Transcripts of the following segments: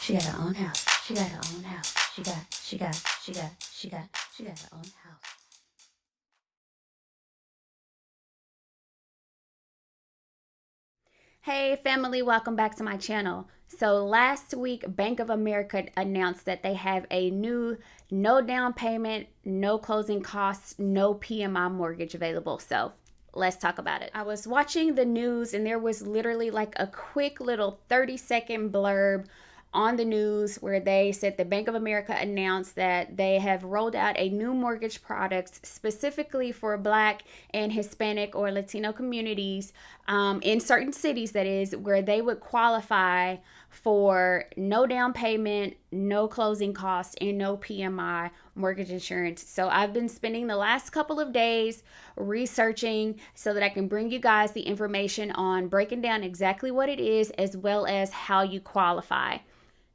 She got her own house. She got her own house. She got her own house. Hey family, welcome back to my channel. So last week, Bank of America announced that they have a new no down payment, no closing costs, no PMI mortgage available. So let's talk about it. I was watching the news and there was literally like a quick little 30-second blurb on the news where they said the Bank of America announced that they have rolled out a new mortgage product specifically for Black and Hispanic or Latino communities in certain cities, that is, where they would qualify for no down payment, no closing costs, and no PMI mortgage insurance. So I've been spending the last couple of days researching so that I can bring you guys the information on breaking down exactly what it is as well as how you qualify.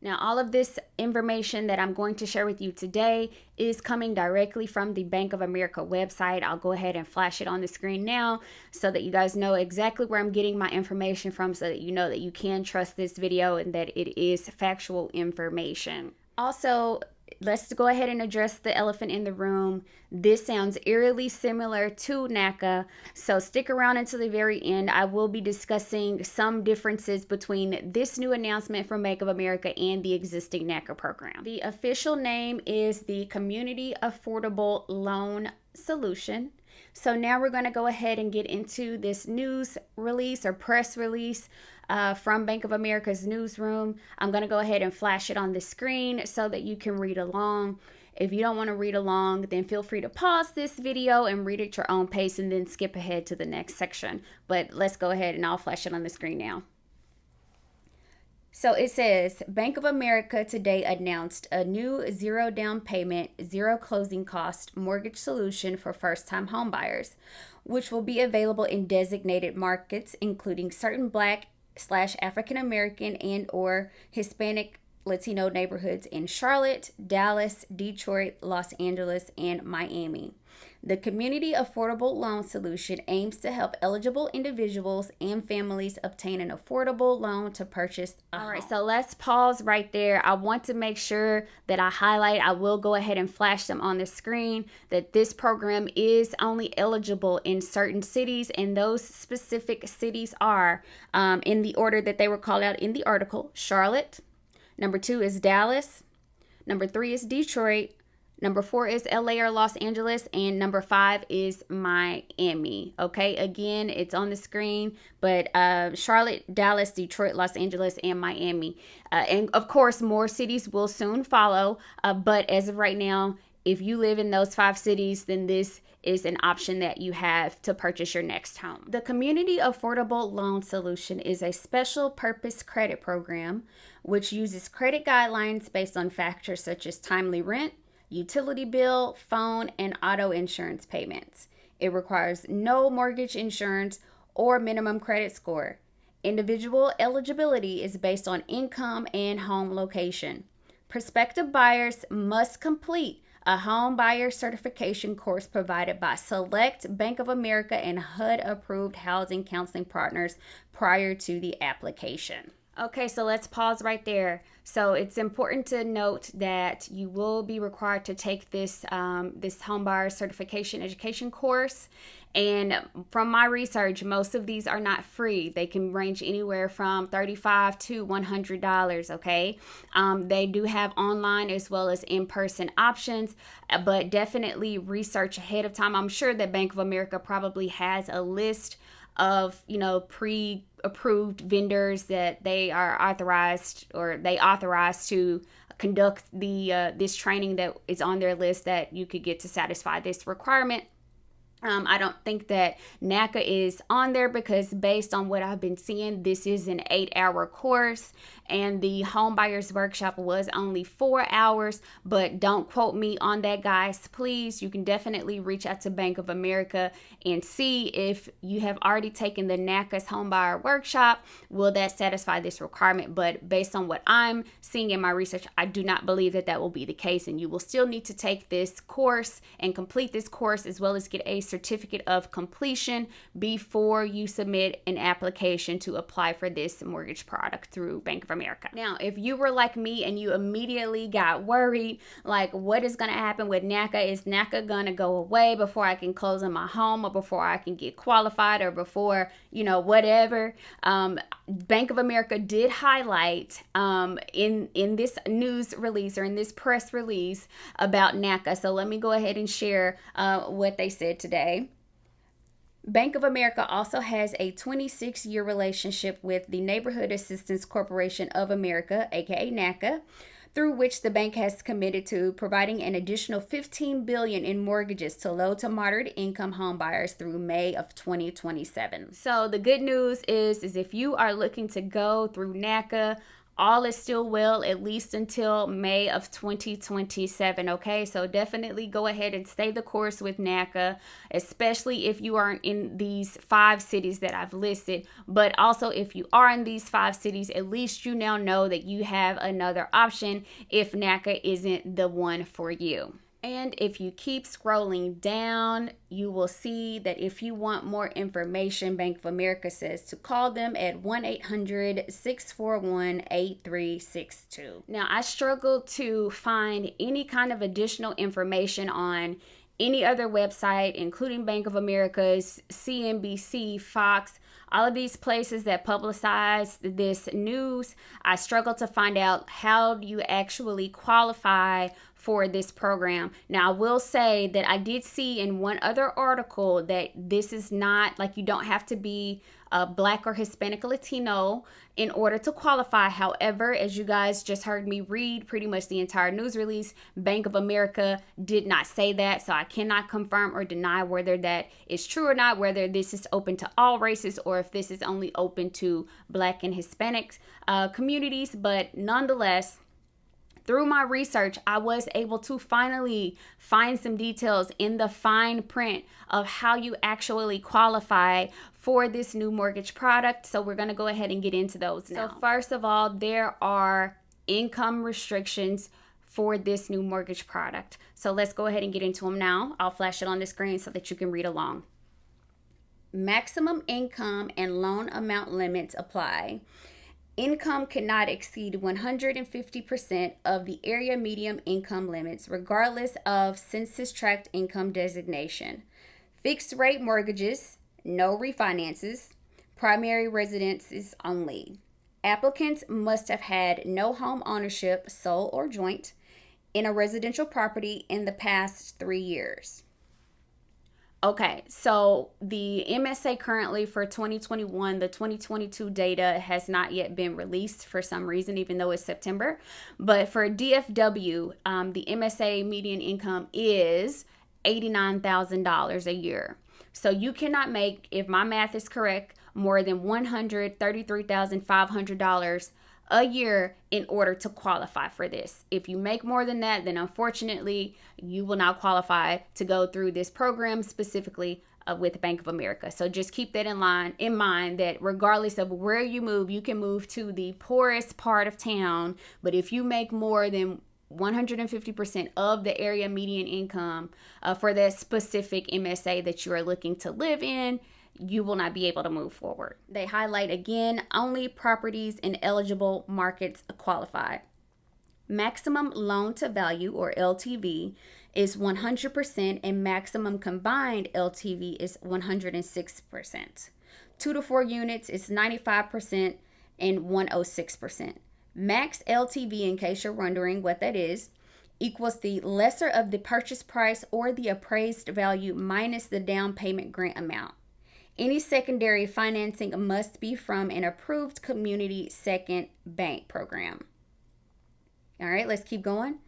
Now, all of this information that I'm going to share with you today is coming directly from the Bank of America website. I'll go ahead and flash it on the screen now so that you guys know exactly where I'm getting my information from, so that you know that you can trust this video and that it is factual information. Also, let's go ahead and address the elephant in the room. This sounds eerily similar to Naca, so stick around until the very end. I will be discussing some differences between this new announcement from Bank of America and the existing Naca program. The official name is the Community Affordable Loan Solution. So now we're going to go ahead and get into this news release or press release from Bank of America's newsroom. I'm going to go ahead and flash it on the screen so that you can read along. If you don't want to read along, then feel free to pause this video and read at your own pace and then skip ahead to the next section. But let's go ahead and I'll flash it on the screen now. So it says, Bank of America today announced a new zero down payment, zero closing cost mortgage solution for first-time homebuyers, which will be available in designated markets, including certain Black/African American and or Hispanic Latino neighborhoods in Charlotte, Dallas, Detroit, Los Angeles, and Miami. The Community Affordable Loan Solution aims to help eligible individuals and families obtain an affordable loan to purchase a home. All right, so let's pause right there. I want to make sure that I highlight, I will go ahead and flash them on the screen, that this program is only eligible in certain cities, and those specific cities are, in the order that they were called out in the article, Charlotte. Number 2 is Dallas. Number 3 is Detroit. Number 4 is LA or Los Angeles, and number 5 is Miami. Okay, again, it's on the screen, but Charlotte, Dallas, Detroit, Los Angeles, and Miami. And of course, more cities will soon follow, but as of right now, if you live in those 5 cities, then this is an option that you have to purchase your next home. The Community Affordable Loan Solution is a special purpose credit program which uses credit guidelines based on factors such as timely rent, utility bill, phone, and auto insurance payments. It requires no mortgage insurance or minimum credit score. Individual eligibility is based on income and home location. Prospective buyers must complete a home buyer certification course provided by select Bank of America and HUD-approved housing counseling partners prior to the application. Okay, so let's pause right there. So it's important to note that you will be required to take this home buyer certification education course. And from my research, most of these are not free. They can range anywhere from $35 to $100, okay? They do have online as well as in-person options, but definitely research ahead of time. I'm sure that Bank of America probably has a list of, pre-approved vendors that they are authorized, or they authorize to conduct the this training that is on their list that you could get to satisfy this requirement. I don't think that Naca is on there because based on what I've been seeing, this is an 8-hour course and the home buyers workshop was only 4 hours, but don't quote me on that, guys. Please, you can definitely reach out to Bank of America and see if you have already taken the Naca's home buyer workshop. Will that satisfy this requirement? But based on what I'm seeing in my research, I do not believe that that will be the case, and you will still need to take this course and complete this course as well as get a certificate of completion before you submit an application to apply for this mortgage product through Bank of America. Now, if you were like me and you immediately got worried, like what is going to happen with Naca? Is Naca going to go away before I can close on my home, or before I can get qualified, or before, whatever? Bank of America did highlight in this news release, or in this press release, about Naca. So let me go ahead and share what they said today. Bank of America also has a 26-year relationship with the Neighborhood Assistance Corporation of America, aka NACA, through which the bank has committed to providing an additional $15 billion in mortgages to low to moderate income home buyers through May of 2027. So the good news is if you are looking to go through NACA, all is still well, at least until May of 2027, okay? So definitely go ahead and stay the course with NACA, especially if you aren't in these 5 cities that I've listed. But also, if you are in these 5 cities, at least you now know that you have another option if NACA isn't the one for you. And if you keep scrolling down, you will see that if you want more information, Bank of America says to call them at 1-800-641-8362. Now, I struggled to find any kind of additional information on any other website, including Bank of America's, CNBC, Fox, all of these places that publicize this news. I struggled to find out how do you actually qualify for this program. Now, I will say that I did see in one other article that this is not like you don't have to be Black or Hispanic or Latino in order to qualify. However, as you guys just heard me read pretty much the entire news release, Bank of America did not say that. So I cannot confirm or deny whether that is true or not, whether this is open to all races or if this is only open to Black and Hispanic communities. But nonetheless, through my research, I was able to finally find some details in the fine print of how you actually qualify for this new mortgage product. So we're going to go ahead and get into those now. So first of all, there are income restrictions for this new mortgage product. So let's go ahead and get into them now. I'll flash it on the screen so that you can read along. Maximum income and loan amount limits apply. Income cannot exceed 150% of the area median income limits, regardless of census tract income designation. Fixed rate mortgages, no refinances, primary residences only. Applicants must have had no home ownership, sole or joint, in a residential property in the past 3 years. Okay, so the MSA currently for 2021, the 2022 data has not yet been released for some reason, even though it's September. But for DFW, the MSA median income is $89,000 a year. So you cannot make, if my math is correct, more than $133,500 a year in order to qualify for this. If you make more than that, then unfortunately, you will not qualify to go through this program specifically with Bank of America. So just keep that in mind that regardless of where you move, you can move to the poorest part of town, but if you make more than 150% of the area median income for that specific MSA that you are looking to live in, you will not be able to move forward. They highlight again, only properties in eligible markets qualify. Maximum loan to value, or LTV, is 100% and maximum combined LTV is 106%. 2 to 4 units is 95% and 106%. Max LTV, in case you're wondering what that is, equals the lesser of the purchase price or the appraised value minus the down payment grant amount. Any secondary financing must be from an approved community second bank program. All right, let's keep going.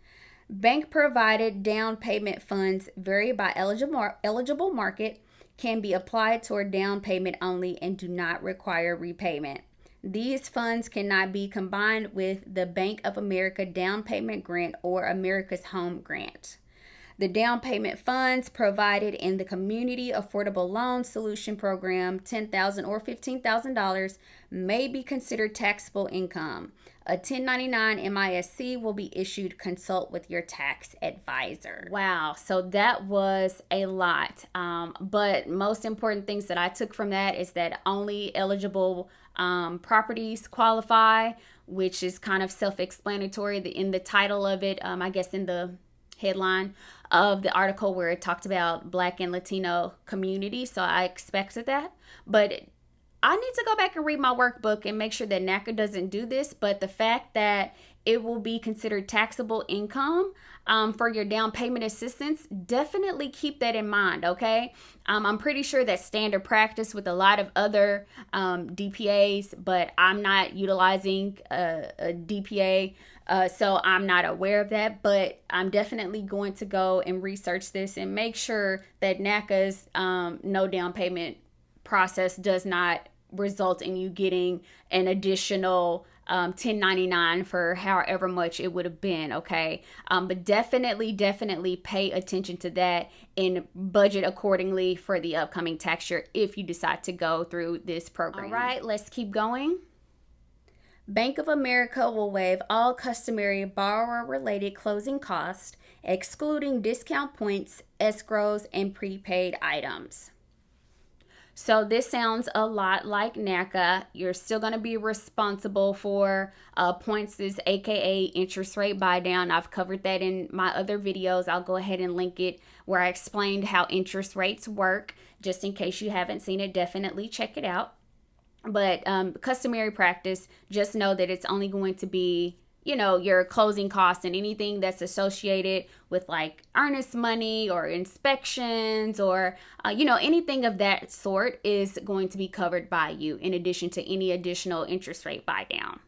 Bank provided down payment funds vary by eligible market, can be applied toward down payment only, and do not require repayment. These funds cannot be combined with the Bank of America down payment grant or America's Home grant. The down payment funds provided in the Community Affordable Loan Solution Program, $10,000 or $15,000, may be considered taxable income. A 1099 MISC will be issued. Consult with your tax advisor. Wow, so that was a lot. But most important things that I took from that is that only eligible properties qualify, which is kind of self-explanatory in the title of it. I guess in the headline of the article where it talked about Black and Latino community. So I expected that, but I need to go back and read my workbook and make sure that Naca doesn't do this. But the fact that it will be considered taxable income for your down payment assistance, definitely keep that in mind, okay? I'm pretty sure that's standard practice with a lot of other DPAs, but I'm not utilizing a DPA, so I'm not aware of that. But I'm definitely going to go and research this and make sure that NACA's no down payment process does not result in you getting an additional 1099 for however much it would have been, okay? But definitely pay attention to that and budget accordingly for the upcoming tax year if you decide to go through this program. All right, let's keep going. Bank of America will waive all customary borrower-related closing costs, excluding discount points, escrows, and prepaid items. So this sounds a lot like NACA. You're still going to be responsible for points, aka interest rate buy down. I've covered that in my other videos. I'll go ahead and link it where I explained how interest rates work. Just in case you haven't seen it, definitely check it out. But customary practice, just know that it's only going to be, you know, your closing costs and anything that's associated with like earnest money or inspections or, anything of that sort is going to be covered by you in addition to any additional interest rate buy down.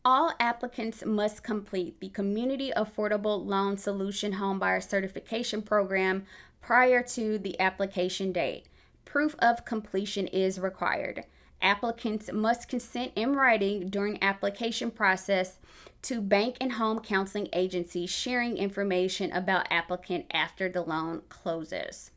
All applicants must complete the Community Affordable Loan Solution Homebuyer Certification Program prior to the application date. Proof of completion is required. Applicants must consent in writing during application process to bank and home counseling agencies sharing information about applicant after the loan closes.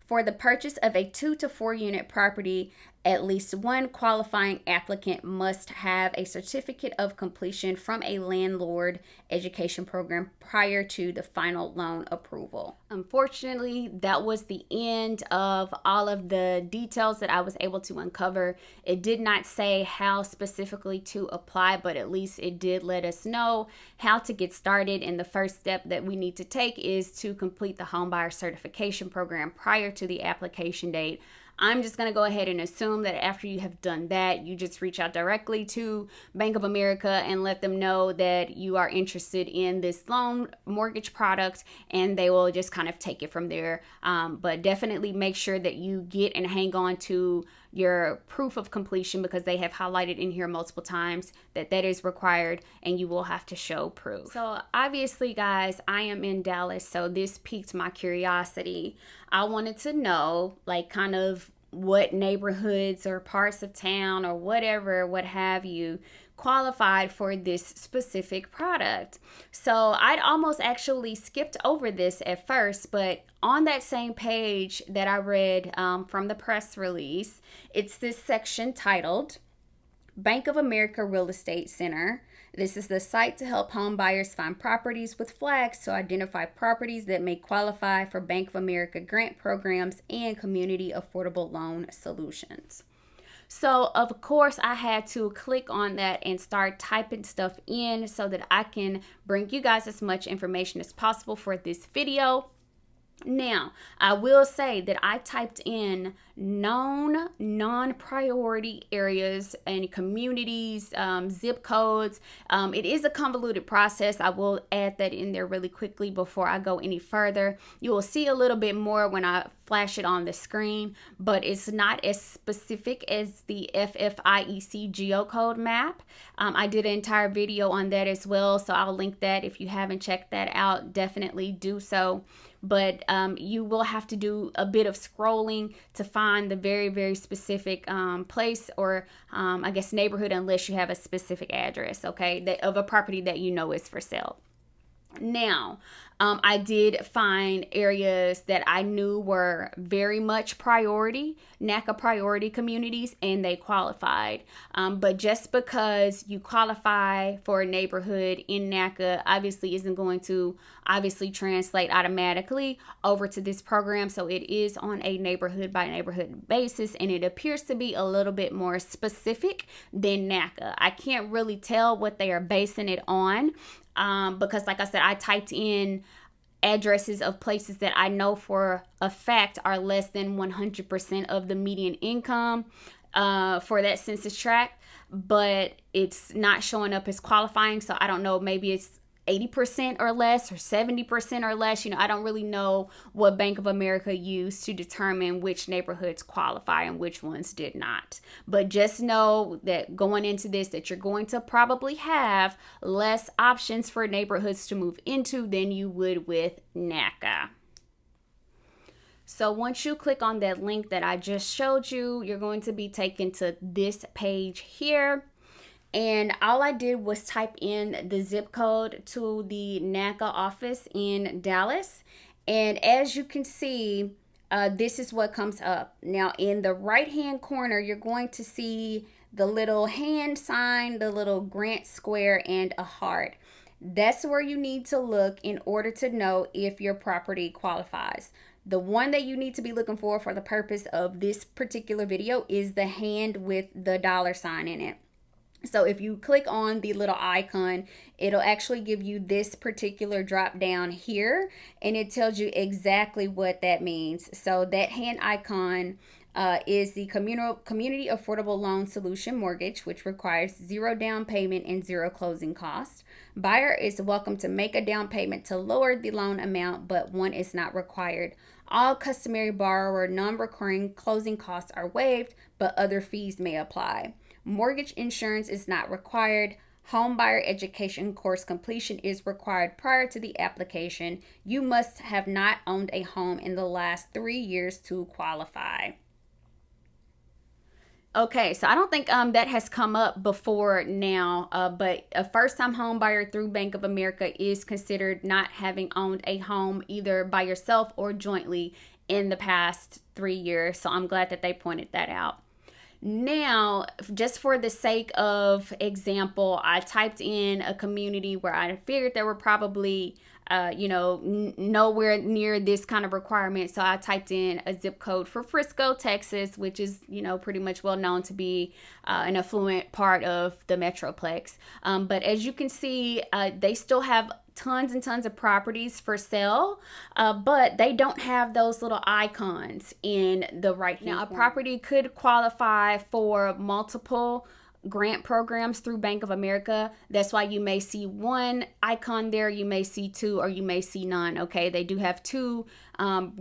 For the purchase of a 2 to 4 unit property, at least one qualifying applicant must have a certificate of completion from a landlord education program prior to the final loan approval. Unfortunately, that was the end of all of the details that I was able to uncover. It did not say how specifically to apply, but at least it did let us know how to get started. And the first step that we need to take is to complete the homebuyer certification program prior to the application date. I'm just going to go ahead and assume that after you have done that, you just reach out directly to Bank of America and let them know that you are interested in this loan mortgage product, and they will just kind of take it from there. But definitely make sure that you get and hang on to your proof of completion, because they have highlighted in here multiple times that that is required and you will have to show proof. So obviously, guys, I am in Dallas, so this piqued my curiosity. I wanted to know, like, kind of what neighborhoods or parts of town or whatever, what have you, qualified for this specific product. So I'd almost actually skipped over this at first, but on that same page that I read from the press release, it's this section titled Bank of America Real Estate Center. This is the site to help home buyers find properties with flags to identify properties that may qualify for Bank of America grant programs and community affordable loan solutions. So, of course, I had to click on that and start typing stuff in so that I can bring you guys as much information as possible for this video. Now, I will say that I typed in known non-priority areas and communities, zip codes. It is a convoluted process. I will add that in there really quickly before I go any further. You will see a little bit more when I flash it on the screen, but it's not as specific as the FFIEC geocode map. I did an entire video on that as well, so I'll link that. If you haven't checked that out, definitely do so. But you will have to do a bit of scrolling to find the very, very specific place or I guess neighborhood, unless you have a specific address, okay, of a property that you know is for sale. Now, I did find areas that I knew were very much priority, Naca priority communities, and they qualified. But just because you qualify for a neighborhood in Naca obviously isn't going to obviously translate automatically over to this program. So it is on a neighborhood by neighborhood basis, and it appears to be a little bit more specific than Naca. I can't really tell what they are basing it on. Because like I said, I typed in addresses of places that I know for a fact are less than 100% of the median income for that census tract, but it's not showing up as qualifying. So I don't know, maybe it's 80% or less or 70% or less. I don't really know what Bank of America used to determine which neighborhoods qualify and which ones did not. But just know that going into this, that you're going to probably have less options for neighborhoods to move into than you would with Naca. So once you click on that link that I just showed you, you're going to be taken to this page here. And all I did was type in the zip code to the Naca office in Dallas. And as you can see, this is what comes up. Now, in the right-hand corner, you're going to see the little hand sign, the little grant square, and a heart. That's where you need to look in order to know if your property qualifies. The one that you need to be looking for the purpose of this particular video is the hand with the dollar sign in it. So if you click on the little icon, it'll actually give you this particular drop down here, and it tells you exactly what that means. So that hand icon is the Community Affordable Loan Solution Mortgage, which requires 0 down payment and 0 closing costs. Buyer is welcome to make a down payment to lower the loan amount, but one is not required. All customary borrower non-recurring closing costs are waived, but other fees may apply. Mortgage insurance is not required. Homebuyer education course completion is required prior to the application. You must have not owned a home in the last 3 years to qualify. Okay, so I don't think that has come up before now, but a first-time home buyer through Bank of America is considered not having owned a home either by yourself or jointly in the past 3 years. So I'm glad that they pointed that out. Now, just for the sake of example, I typed in a community where I figured there were probably, nowhere near this kind of requirement. So I typed in a zip code for Frisco, Texas, which is, pretty much well known to be an affluent part of the Metroplex. But as you can see, they still have tons and tons of properties for sale, but they don't have those little icons in the right hand. Now, a property could qualify for multiple grant programs through Bank of America. That's why you may see one icon there, you may see two, or you may see none. Okay, they do have two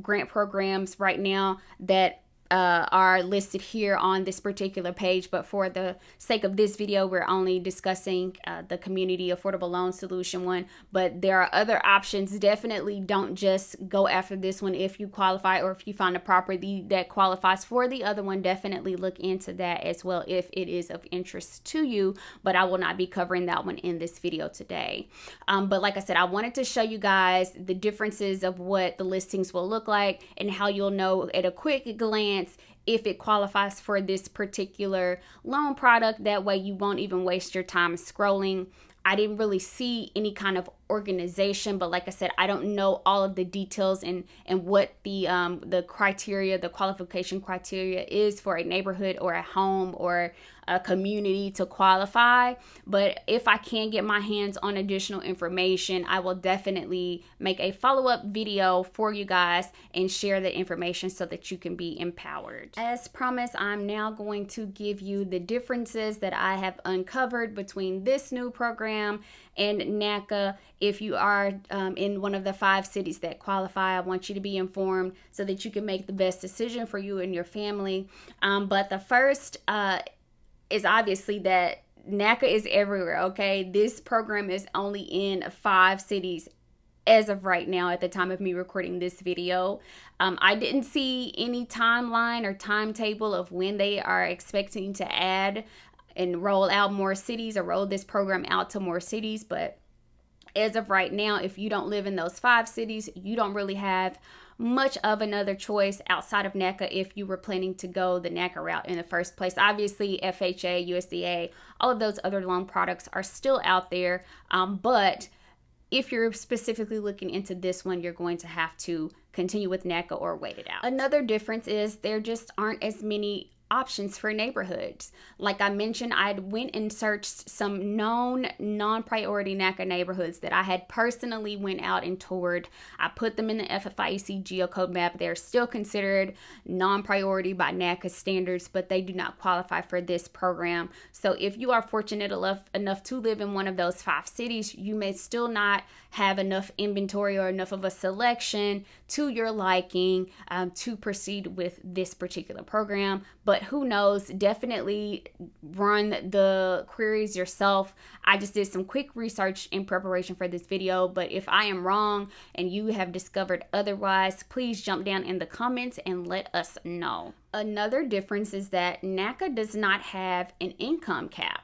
grant programs right now that are listed here on this particular page, but for the sake of this video, we're only discussing the Community Affordable Loan Solution one. But there are other options. Definitely don't just go after this one if you qualify, or if you find a property that qualifies for the other one. Definitely look into that as well if it is of interest to you, but I will not be covering that one in this video today. But like I said, I wanted to show you guys the differences of what the listings will look like and how you'll know at a quick glance if it qualifies for this particular loan product. That way you won't even waste your time scrolling. I didn't really see any kind of organization, but like I said, I don't know all of the details and what the criteria, the qualification criteria is for a neighborhood or a home or a community to qualify. But if I can get my hands on additional information, I will definitely make a follow-up video for you guys and share the information so that you can be empowered. As promised, I'm now going to give you the differences that I have uncovered between this new program and Naca. If you are in one of the 5 cities that qualify, I want you to be informed so that you can make the best decision for you and your family. But the first is obviously that Naca is everywhere, okay? This program is only in 5 cities as of right now at the time of me recording this video. I didn't see any timeline or timetable of when they are expecting to add and roll out more cities or roll this program out to more cities, but As of right now, if you don't live in those 5 cities, you don't really have much of another choice outside of Naca if you were planning to go the Naca route in the first place. Obviously, FHA, USDA, all of those other loan products are still out there, but if you're specifically looking into this one, you're going to have to continue with Naca or wait it out. Another difference is there just aren't as many options for neighborhoods. Like I mentioned, I went and searched some known non-priority Naca neighborhoods that I had personally went out and toured. I put them in the FFIEC geocode map. They're still considered non-priority by Naca standards, but they do not qualify for this program. So if you are fortunate enough to live in one of those 5 cities, you may still not have enough inventory or enough of a selection to your liking to proceed with this particular program. But who knows? Definitely run the queries yourself. I just did some quick research in preparation for this video, but if I am wrong and you have discovered otherwise, please jump down in the comments and let us know. Another difference is that Naca does not have an income cap.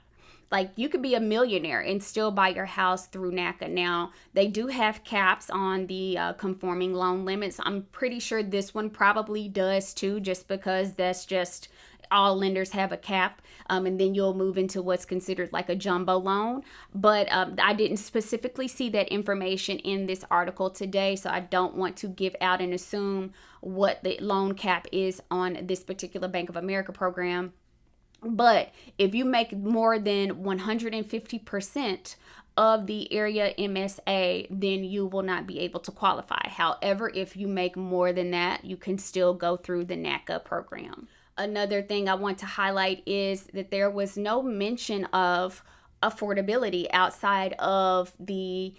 Like, you could be a millionaire and still buy your house through Naca. Now, they do have caps on the conforming loan limits. I'm pretty sure this one probably does too, just because that's just all lenders have a cap, and then you'll move into what's considered like a jumbo loan. But I didn't specifically see that information in this article today, so I don't want to give out and assume what the loan cap is on this particular Bank of America program. But if you make more than 150% of the area MSA, then you will not be able to qualify. However, if you make more than that, you can still go through the Naca program. Another thing I want to highlight is that there was no mention of affordability outside of the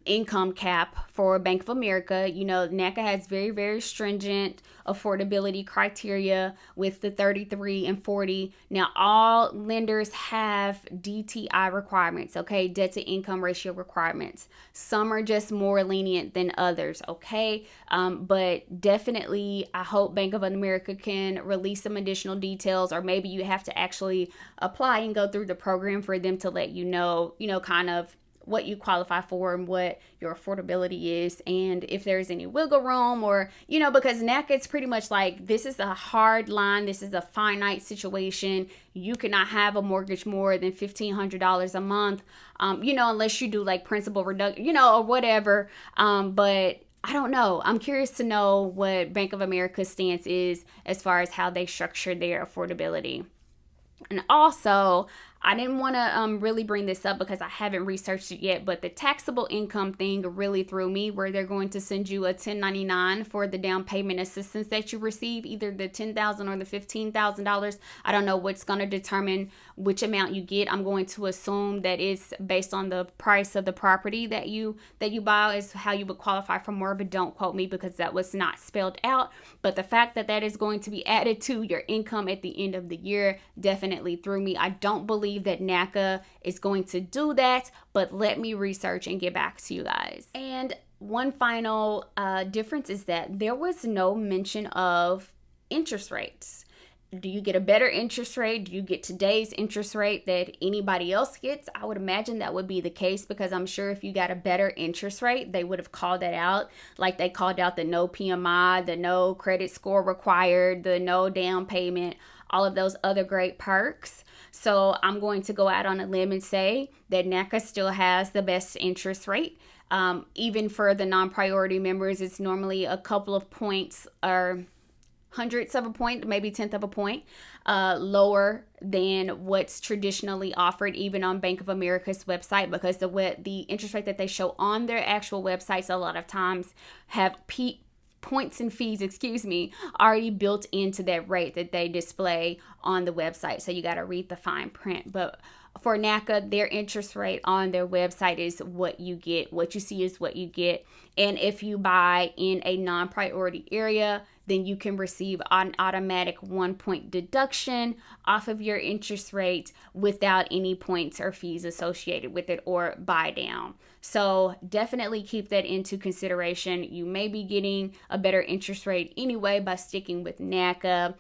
income cap for Bank of America. You know, Naca has very, very stringent affordability criteria with the 33 and 40. Now, all lenders have DTI requirements, okay, debt to income ratio requirements. Some are just more lenient than others, okay? But definitely, I hope Bank of America can release some additional details, or maybe you have to actually apply and go through the program for them to let you know, kind of what you qualify for and what your affordability is, and if there's any wiggle room, or because Naca, it's pretty much like, this is a hard line, this is a finite situation. You cannot have a mortgage more than $1,500 a month, unless you do like principal reduction, or whatever. But I don't know. I'm curious to know what Bank of America's stance is as far as how they structure their affordability. And also, I didn't want to really bring this up because I haven't researched it yet, but the taxable income thing really threw me, where they're going to send you a 1099 for the down payment assistance that you receive, either the $10,000 or the $15,000. I don't know what's going to determine which amount you get. I'm going to assume that it's based on the price of the property that you buy is how you would qualify for more, but don't quote me because that was not spelled out. But the fact that that is going to be added to your income at the end of the year definitely threw me. I don't believe that Naca is going to do that, but let me research and get back to you guys. And one final difference is that there was no mention of interest rates. Do you get a better interest rate? Do you get today's interest rate that anybody else gets? I would imagine that would be the case, because I'm sure if you got a better interest rate, they would have called that out. Like they called out the no PMI, the no credit score required, the no down payment, all of those other great perks. So I'm going to go out on a limb and say that Naca still has the best interest rate. Even for the non-priority members, it's normally a couple of points or hundredths of a point, maybe tenth of a point, lower than what's traditionally offered even on Bank of America's website, because the interest rate that they show on their actual websites a lot of times have points and fees, already built into that rate that they display on the website. So you got to read the fine print. But for Naca, their interest rate on their website is what you get. What you see is what you get. And if you buy in a non-priority area, then you can receive an automatic 1-point deduction off of your interest rate without any points or fees associated with it or buy down. So definitely keep that into consideration. You may be getting a better interest rate anyway by sticking with Naca.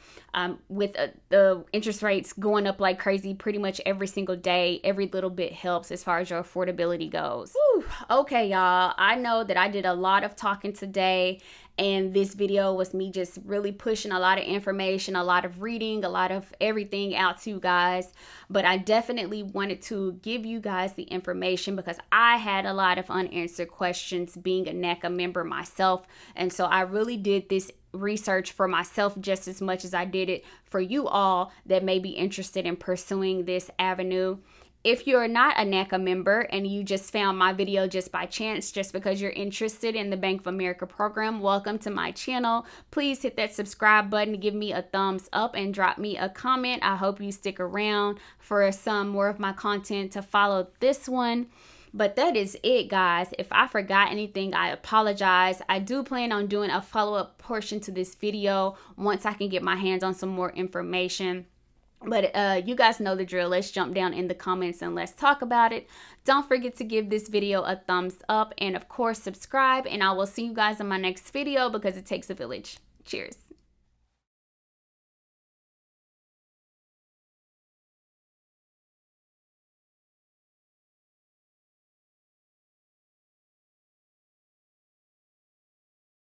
With the interest rates going up like crazy pretty much every single day, every little bit helps as far as your affordability goes. Whew. Okay, y'all, I know that I did a lot of talking today, and this video was me just really pushing a lot of information, a lot of reading, a lot of everything out to you guys. But I definitely wanted to give you guys the information because I had a lot of unanswered questions being a Naca member myself. And so I really did this research for myself just as much as I did it for you all that may be interested in pursuing this avenue. If you're not a Naca member and you just found my video just by chance, just because you're interested in the Bank of America program, welcome to my channel. Please hit that subscribe button, give me a thumbs up, and drop me a comment. I hope you stick around for some more of my content to follow this one. But that is it, guys. If I forgot anything, I apologize. I do plan on doing a follow-up portion to this video once I can get my hands on some more information. But you guys know the drill. Let's jump down in the comments and let's talk about it. Don't forget to give this video a thumbs up and, of course, subscribe. And I will see you guys in my next video because it takes a village. Cheers.